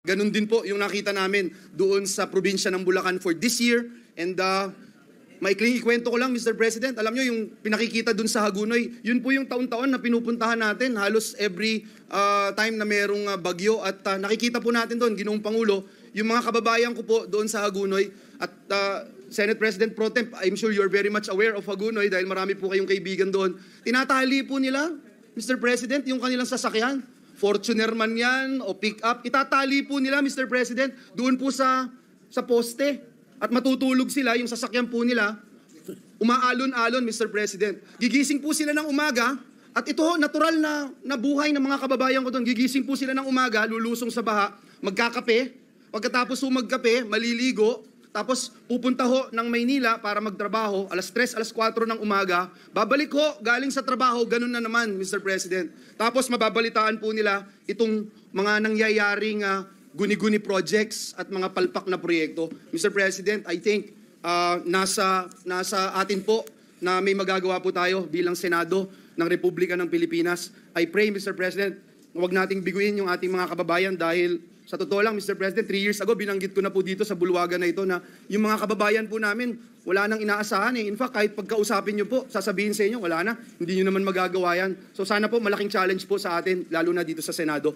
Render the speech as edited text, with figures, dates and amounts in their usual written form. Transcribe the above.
Ganun din po yung nakita namin doon sa probinsya ng Bulacan for this year. And maikling ikwento ko lang, Mr. President, alam nyo yung pinakikita doon sa Hagunoy, yun po yung taon-taon na pinupuntahan natin. Halos every time na merong bagyo at nakikita po natin doon, Ginoong Pangulo, yung mga kababayan ko po doon sa Hagunoy. At Senate President Pro Temp, I'm sure you're very much aware of Hagunoy dahil marami po kayong kaibigan doon. Tinatali po nila, Mr. President, yung kanilang sasakyan. Fortuner man yan o pick-up, itatali po nila, Mr. President, doon po sa poste. At matutulog sila, yung sasakyan po nila, umaalon-alon, Mr. President. Gigising po sila ng umaga, at ito, natural na buhay ng mga kababayan ko doon. Gigising po sila ng umaga, lulusong sa baha, magkakape, pagkatapos po magkape, maliligo, tapos pupunta ho ng Maynila para magtrabaho, alas 3, alas 4 ng umaga, babalik ho, galing sa trabaho, ganun na naman, Mr. President. Tapos mababalitaan po nila itong mga nangyayaring guni-guni projects at mga palpak na proyekto. Mr. President, I think nasa atin po na may magagawa po tayo bilang Senado ng Republika ng Pilipinas. I pray, Mr. President, huwag nating biguin yung ating mga kababayan dahil sa totoo lang, Mr. President, 3 years ago, binanggit ko na po dito sa bulwagan na ito na yung mga kababayan po namin, wala nang inaasahan eh. In fact, kahit pagkausapin nyo po, sasabihin sa inyo, wala na, hindi nyo naman magagawa yan. So sana po, malaking challenge po sa atin, lalo na dito sa Senado.